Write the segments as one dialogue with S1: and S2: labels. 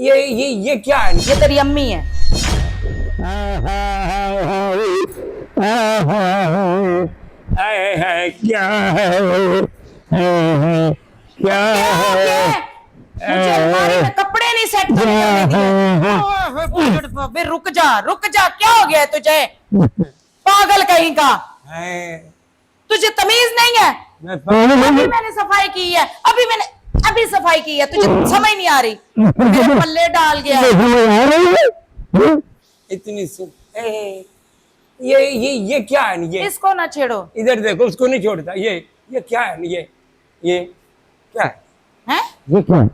S1: ये क्या है?
S2: ये तेरी अम्मी है।
S1: क्या है? क्या है?
S2: मुझे अलमारी में कपड़े नहीं सेट करने दिए। रुक जा, क्या हो गया है तुझे? पागल कहीं का, तुझे तमीज नहीं है? अभी मैंने सफाई की है, अभी सफाई की है, तुझे समझ नहीं आ रही? मेरे पल्ले डाल गया।
S1: इतनी ये क्या है? ये
S2: इसको ना छेड़ो।
S1: इधर देखो, उसको नहीं छोड़ता। ये क्या है? ये क्या है?
S2: हैं?
S1: ये क्या है?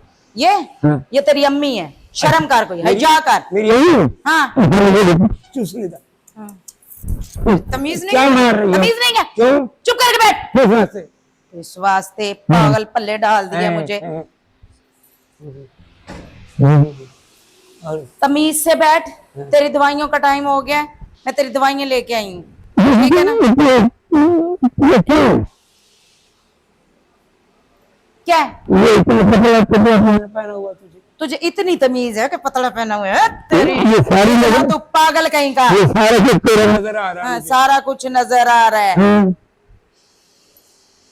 S2: ये तेरी अम्मी है। शर्म कर, कोई है जा कर।
S1: मेरी अम्मी?
S2: हाँ,
S1: चूसने दा।
S2: तमीज नहीं,
S1: क्या मार रही हो?
S2: तमीज नहीं है?
S1: क्यों?
S2: चुप करके बैठ।
S1: किस वास्ते?
S2: इस वास्ते पागल पल्ले डाल दिया मुझे।
S1: और
S2: तमीज से बैठ, तेरी दवाइयों का टाइम हो गया, मैं तेरी दवाइयां लेके आई हूँ, ठीक है ना? क्या है?
S1: पहना हुआ
S2: तुझे इतनी तमीज है कि पतला पहना हुआ है? तेरी
S1: ये सारी नजर,
S2: तू पागल कहीं का।
S1: ये सारा कुछ तेरा नजर आ रहा है।
S2: हाँ, सारा कुछ नजर आ रहा है।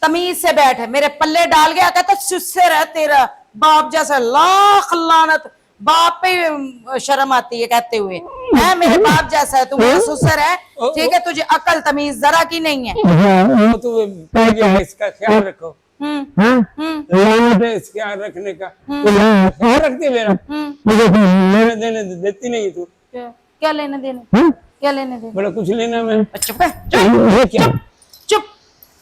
S2: तमीज से बैठ, मेरे पल्ले डाल गया, कहता सुस्से रह, तेरा बाप जैसा, लाख लानत। बाप पे शर्म आती है कहते हुए, है मेरे बाप जैसा है तू, मेरा सुसर है, ठीक है? तुझे अकल तमीज जरा की नहीं है।
S1: तो इसका ख्याल रखो। इसका ख्याल रखने का ख्याल रखती मेरा। लेने देने देती नहीं तू।
S2: क्या लेने देने? क्या लेने देने?
S1: बड़ा कुछ लेना मैं।
S2: चुप चुप चुप,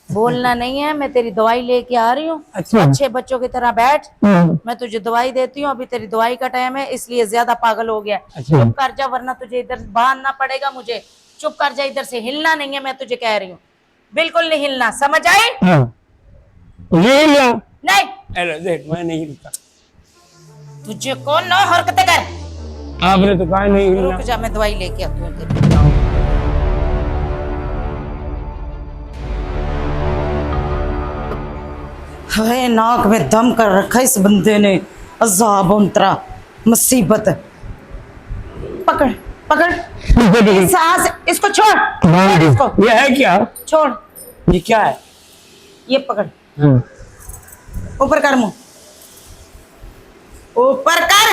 S2: बोलना नहीं है। मैं तेरी दवाई लेके आ रही हूँ।
S1: अच्छा।
S2: अच्छे बच्चों की तरह बैठ, मैं तुझे दवाई देती हूँ। अभी तेरी दवाई का टाइम है, इसलिए ज्यादा पागल हो गया।
S1: अच्छा।
S2: चुप कर जा, वरना तुझे इधर बांधना पड़ेगा मुझे। चुप कर जा, इधर से हिलना नहीं है, मैं तुझे कह रही हूँ, बिल्कुल नहीं हिलना, समझ आई? नहीं,
S1: अरे देख, मैं नहीं हिलता।
S2: तुझे कौन ना हरकतें कर।
S1: आपने तो कहा नहीं हिलना।
S2: रुक जा, मैं दवाई लेके आती हूँ तेरी। हाय, नाक में दम कर रखा इस बंदे ने, अज़ाब उतरा, मुसीबत। पकड़ पकड़, सांस, इसको छोड़, इसको
S1: ये है क्या?
S2: छोड़,
S1: ये क्या है?
S2: ये पकड़, ऊपर कर मुंह, ऊपर कर।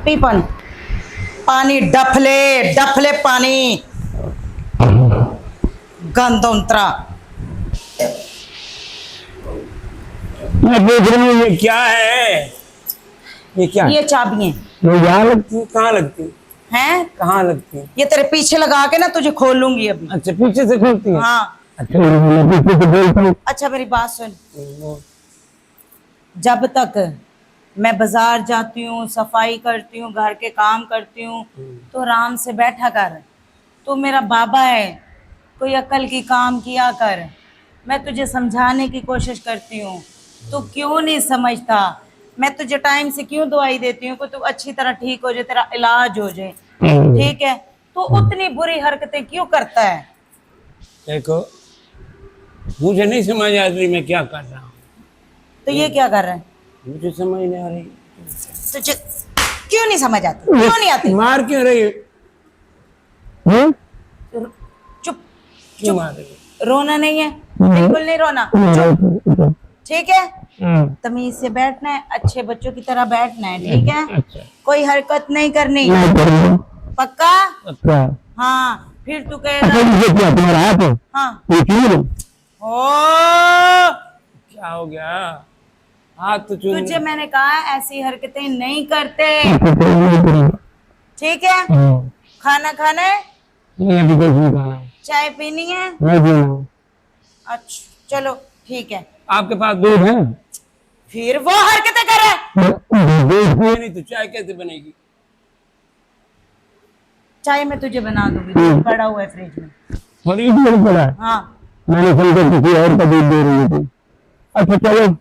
S2: पी पानी, पानी डफले पानी, गंद उतरा।
S1: मैं देख रहा हूँ, ये क्या है? ये क्या?
S2: ये चाबियां
S1: यहाँ लगती है? कहाँ लगती है?
S2: हैं?
S1: कहाँ लगती है?
S2: ये तेरे पीछे लगा के ना तुझे खोलूंगी अभी।
S1: अच्छा, पीछे से खोलती है?
S2: हाँ।
S1: अच्छा, पीछे से बोलता हूँ।
S2: अच्छा, मेरी बात सुन, जब तक मैं बाजार जाती हूँ, सफाई करती हूँ, घर के काम करती हूँ, तो आराम से बैठा कर। तू मेरा बाबा है, कोई अकल की काम किया कर। मैं तुझे समझाने की कोशिश करती हूँ, तू क्यों नहीं समझता? मैं तुझे टाइम से क्यों दवाई देती हूँ कि तू अच्छी तरह ठीक हो जाए, तेरा इलाज हो जाए, ठीक है? तो उतनी बुरी हरकतें क्यों करता है?
S1: देखो, मुझे नहीं समझ आ रही मैं क्या कर रहा हूँ।
S2: तो ये क्या कर रहा है?
S1: मुझे समझ नहीं आ रही।
S2: तुझे क्यों नहीं समझ आती? क्यों नहीं आती?
S1: मार क्यों रही है?
S2: चुप
S1: क्यों मार रही है?
S2: रोना नहीं है, बिल्कुल नहीं रोना, चुप, ठीक है? तमीज से बैठना है, अच्छे बच्चों की तरह बैठना है, ठीक है?
S1: अच्छा।
S2: कोई हरकत नहीं करनी, पक्का?
S1: अच्छा।
S2: हाँ, फिर तू कहेगा हाँ। ओ,
S1: क्या हो गया? हाथ तो चूम।
S2: तुझे मैंने कहा ऐसी हरकतें नहीं करते, ठीक है? खाना खाना है, चाय पीनी है? अच्छा, चलो ठीक है।
S1: आपके पास दूध है?
S2: फिर वो हरकतें कर रहा है।
S1: नहीं तो चाय कैसे बनेगी?
S2: चाय मैं तुझे बना दूंगी, दूध पड़ा हुआ है फ्रिज में।
S1: फ्रिज में पड़ा है?
S2: हाँ।
S1: मैंने समझा किसी और का दूध दे रही थी। अच्छा चलो।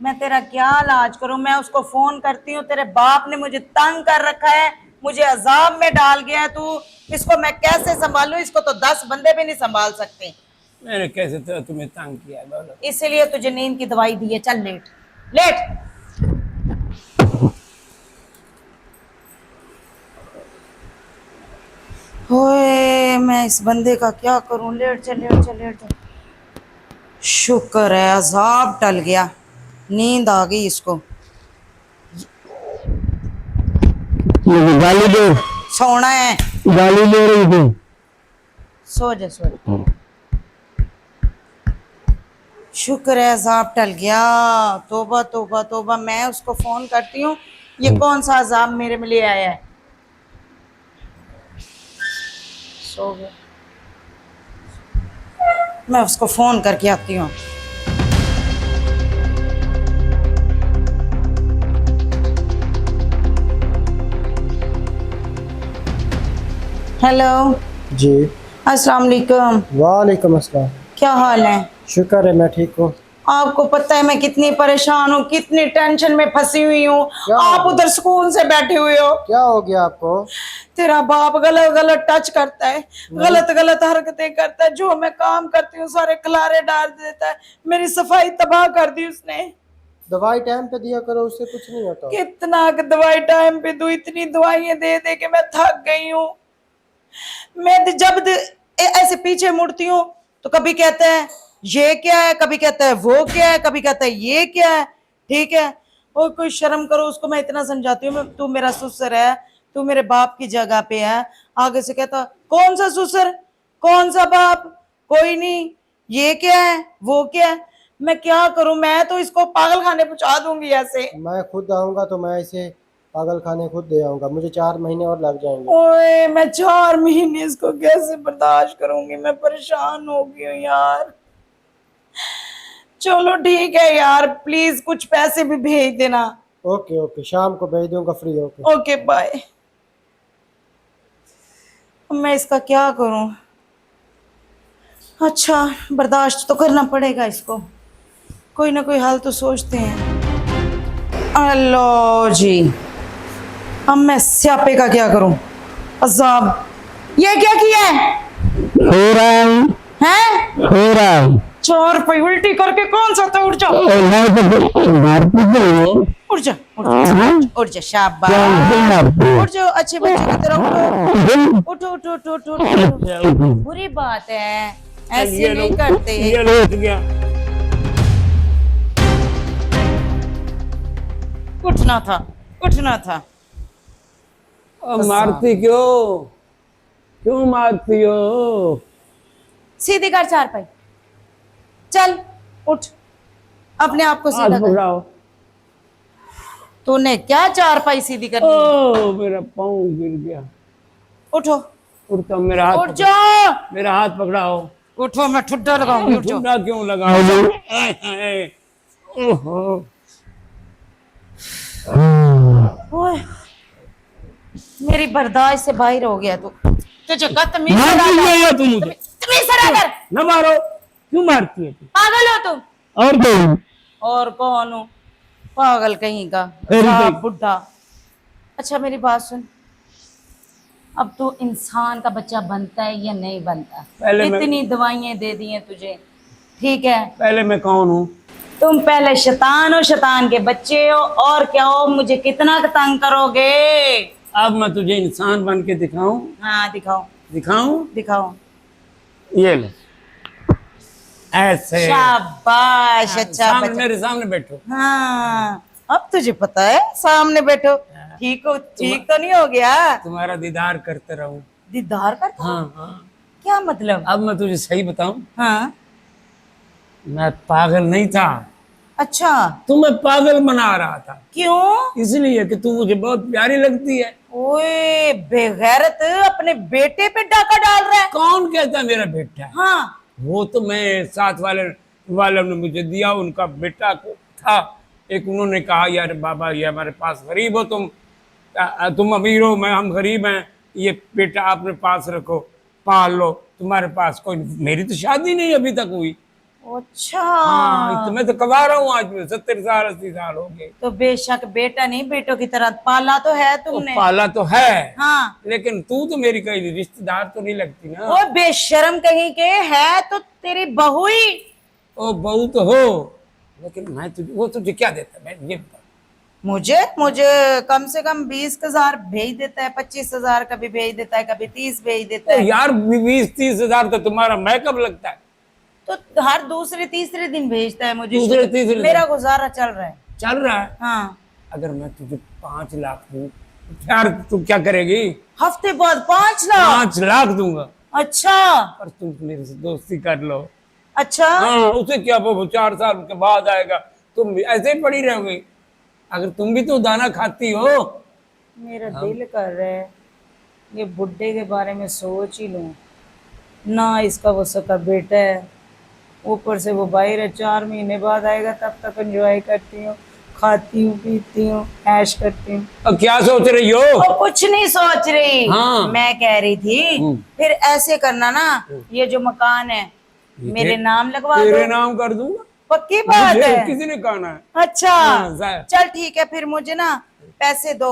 S2: मैं तेरा क्या इलाज करूं? मैं उसको फोन करती हूँ, तेरे बाप ने मुझे तंग कर रखा है, मुझे अजाब में डाल गया है तू। इसको मैं कैसे संभालूं? इसको तो 10 बंदे भी नहीं संभाल सकते।
S1: मैंने कैसे तो तुम्हें तंग किया है, बोलो।
S2: इसीलिए तुझे नींद की दवाई दी है। चल लेट लेट। होए, मैं इस बंदे का क्या करूं। लेट चल लेट चल लेट चल। शुक्र है अजाब टल गया, नींद आ गई इसको।
S1: मुझे गाली दे,
S2: सोना है,
S1: गाली दे रही थी।
S2: सो जा सो जा। शुक्र है अजाब टल गया। तोबा तोबा तोबा। मैं उसको फोन करती हूँ, ये कौन सा अजाब मेरे में ले आया है। सो गया। मैं उसको फोन करके आती हूँ। हेलो
S3: जी।
S2: अस्सलाम वालेकुम।
S3: वालेकुम अस्सलाम।
S2: क्या हाल है?
S3: शुक्र है मैं ठीक हूँ।
S2: आपको पता है मैं कितनी परेशान हूँ, कितनी टेंशन में फंसी हुई हूँ।
S3: क्या
S2: आप
S3: हो
S2: उधर सुकून से बैठे हुए हो।
S3: क्या हो गया आपको?
S2: तेरा बाप गलत गलत टच करता है, गलत गलत हरकतें करता है। जो मैं काम करती हूँ सारे खलारे डाल देता है। मेरी सफाई तबाह कर दी उसने।
S3: दवाई टाइम पे दिया करो, उससे कुछ नहीं होता।
S2: कितना दवाई टाइम पे दूं, इतनी दवाइयां दे दे के मैं थक गई हूँ। मैं ऐसे पीछे मुड़ती हूँ तो कभी कहता है ये क्या है, कभी कहता है वो क्या है, कभी कहता है ये क्या है। ठीक है, और कोई शर्म करो। उसको मैं इतना समझाती हूँ, तू मेरा ससुर है, तू मेरे बाप की जगह पे है। आगे से कहता कौन सा ससुर, कौन सा बाप, कोई नहीं, ये क्या है वो क्या है। मैं क्या करूं, मैं तो इसको पागल खाने पहुंचा दूंगी ऐसे।
S3: मैं खुद आऊंगा तो मैं इसे पागल खाने खुद दे आऊंगा। मुझे 4 महीने और लग जाएंगे।
S2: ओए, मैं 4 महीने इसको कैसे बर्दाश्त करूंगी। मैं परेशान हो गई हूँ यार। चलो ठीक है यार, प्लीज कुछ पैसे भी भेज देना।
S3: ओके ओके, शाम को भेज दूंगा फ्री होके।
S2: Okay bye. मैं इसका क्या करूं। अच्छा, बर्दाश्त तो करना पड़ेगा इसको। कोई ना कोई हल तो सोचते हैं। हेलो जी, अब मैं स्यापे का क्या करूं। अजाब, ये क्या किया है?
S1: हो रहा है,
S2: हैं?
S1: हो रहा है।
S2: 4 पे उल्टी करके कौन सा था। उठ जा
S1: मारती तो
S2: उठ जा उठ जा। शाबाश, उठ जाओ अच्छे बच्चे की तरह। उठो उठो उठो उठो उठो। बुरी बात है, ऐसे नहीं करते।
S1: ये लेट गया।
S2: उठना था, उठना था।
S1: अब मारती क्यों, क्यों मारती हो?
S2: सीधी कर 4 पाई। चल उठ, अपने आप को सीधा कर।
S1: पकड़ाओ।
S2: तूने क्या 4 पाई सीधी करनी?
S1: ओ मेरा पाँव गिर गया।
S2: उठो
S1: उठता, मेरा हाथ
S2: उठ जाओ।
S1: मेरा हाथ पकड़ाओ।
S2: उठो, मैं ठुड्डा लगाऊंगी। उठ जाओ।
S1: ठुड्डा क्यों लगाओगे? आय हाय, ओहो।
S2: ओए, मेरी बर्दाश्त से बाहर हो गया तू। तुझे तमीज से
S1: मारती
S2: रहा
S1: क्यों हो तुम मुझे?
S2: तमीज से रहा कर।
S1: न मारो, क्यों मारती है तुम?
S2: पागल हो तुम।
S1: और कौन?
S2: और कौन हूँ? पागल कहीं का,
S1: फिर
S2: बाप
S1: भी।
S2: बुढ़ा। अच्छा मेरी बात सुन, अब तू इंसान का बच्चा बनता है या नहीं बनता?
S1: पहले
S2: इतनी दवाइयां दे दी हैं तुझे, ठीक है।
S1: पहले मैं कौन हूँ?
S2: तुम पहले शैतान हो, शैतान के बच्चे हो, और क्या हो। मुझे कितना तंग करोगे।
S1: अब मैं तुझे इंसान बन के दिखाऊं?
S2: हाँ दिखाओ
S1: दिखाऊं?
S2: दिखाओ।
S1: ये ले, ऐसे।
S2: शाबाश, अच्छा
S1: सामने,
S2: बच्चा।
S1: मेरे सामने बैठो।
S2: हाँ, अब तुझे पता है सामने बैठो। ठीक हो, ठीक तो नहीं हो गया?
S1: तुम्हारा दीदार करते रहूं।
S2: दीदार करता?
S1: हाँ हाँ।
S2: क्या मतलब?
S1: अब मैं तुझे सही बताऊं,
S2: हाँ
S1: मैं पागल नहीं था,
S2: अच्छा।
S1: तुम्हें पागल बना रहा था।
S2: क्यों?
S1: इसलिए कि तू मुझे बहुत प्यारी लगती है।
S2: ओए बेगैरत, अपने बेटे पे डाका डाल रहा है।
S1: कौन कहता मेरा बेटा है?
S2: हाँ,
S1: वो तो मैं साथ वाले ने मुझे दिया, उनका बेटा को था एक। उन्होंने कहा यार बाबा, ये हमारे पास गरीब हो तुम अमीर हो, हम गरीब हैं, ये बेटा अपने पास रखो, पाल लो, तुम्हारे पास कोई। मेरी तो शादी नहीं अभी तक हुई।
S2: अच्छा।
S1: हाँ तो मैं तो कमा रहा हूँ, आज में 70 साल 80 साल हो गए।
S2: तो बेशक बेटा नहीं, बेटों की तरह पाला तो है
S1: तो
S2: तुमने।
S1: पाला तो है,
S2: हाँ।
S1: लेकिन तू तो मेरी कहीं रिश्तेदार तो नहीं लगती ना।
S2: वो बेशर्म कहीं के, है तो तेरी बहू ही।
S1: ओ बहू तो हो, लेकिन मैं तुझे, वो तुझे क्या देता है मैं ये बता।
S2: मुझे मुझे कम से कम 20,000 भेज देता है, 25,000 कभी भेज देता है, कभी 30 भेज देता
S1: तो
S2: है।
S1: यार 20-30 हजार तो तुम्हारा मेकअप लगता है।
S2: तो हर दूसरे तीसरे दिन भेजता है मुझे।
S1: दूसरे तीसरे दिन?
S2: मेरा गुजारा चल रहा है।
S1: चल रहा है।
S2: हाँ।
S1: अगर मैं तुझे 5 लाख दूं, यार तू क्या करेगी?
S2: हफ्ते बाद 5 लाख?
S1: 5 लाख दूंगा।
S2: अच्छा।
S1: पर तुम मेरे से दोस्ती कर लो।
S2: अच्छा।
S1: हाँ उसे क्या, वो 4 साल के बाद आएगा, तुम भी ऐसे ही पड़ी रहोगी। अगर तुम भी तो दाना खाती हो।
S2: मेरा दिल कर रहा है ये बुड्ढे के बारे में सोच ही लूं ना। इसका वो सका बेटा है, ऊपर से वो बाहर है, 4 महीने बाद आएगा, तब तक एंजॉय करती हूँ, खाती हूँ, पीती हूँ, ऐश करती हूँ।
S1: अब क्या सोच रही हो?
S2: और कुछ नहीं सोच रही।
S1: हाँ।
S2: मैं कह रही थी फिर ऐसे करना ना, ये जो मकान है मेरे नाम लगवा दो।
S1: तेरे नाम कर दूंगा।
S2: पक्की बात
S1: मुझे
S2: है?
S1: किसी ने कहना है?
S2: अच्छा।
S1: हाँ,
S2: चल ठीक है, फिर मुझे ना पैसे दो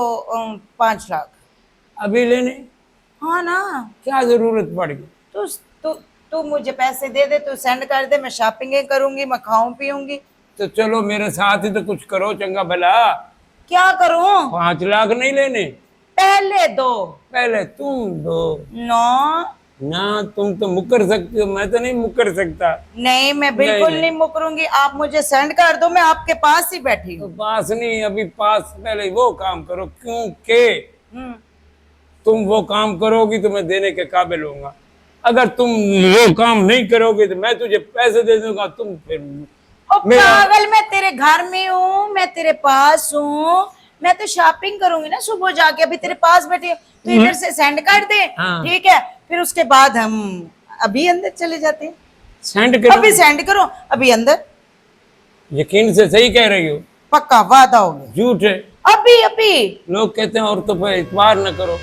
S2: 5 लाख।
S1: अभी लेने?
S2: हाँ ना।
S1: क्या जरूरत पड़ गई?
S2: तू तू तू मुझे पैसे दे दे, तू सेंड कर दे, मैं शॉपिंग करूंगी, मैं खाऊं पीऊंगी।
S1: तो चलो मेरे साथ ही तो कुछ करो, चंगा भला।
S2: क्या करूं?
S1: 5 लाख नहीं लेने,
S2: पहले दो।
S1: पहले तुम दो।
S2: नो
S1: ना तुम तो मुकर सकती हो, मैं तो नहीं मुकर सकता।
S2: नहीं, मैं बिल्कुल
S1: नहीं।
S2: नहीं मुकरूंगी। आप मुझे सेंड कर दो, मैं आपके पास ही बैठी
S1: तो
S2: हूँ।
S1: पास नहीं, अभी पास पहले वो काम करो, क्योंकि
S2: हम्म।
S1: तुम वो काम करोगी तो मैं देने के काबिल होऊंगा। अगर तुम वो काम नहीं करोगे तो मैं तुझे पैसे दे दूंगा, तुम फिर
S2: ओ पागल, मैं तेरे घर में हूँ, मैं तेरे पास हूँ, मैं तो शॉपिंग करूंगी ना सुबह जाके, अभी तेरे पास बैठी हूँ, तो इधर से सेंड कर दे।
S1: हाँ।
S2: ठीक है, फिर उसके बाद हम अभी अंदर चले जाते हैं।
S1: सेंड करो।
S2: अभी सेंड करो, अभी अंदर।
S1: यकीन से सही कह रही हो?
S2: पक्का वादा हो गया।
S1: झूठ है।
S2: अभी अभी।
S1: लोग कहते हैं औरतों पर इतबार न करो,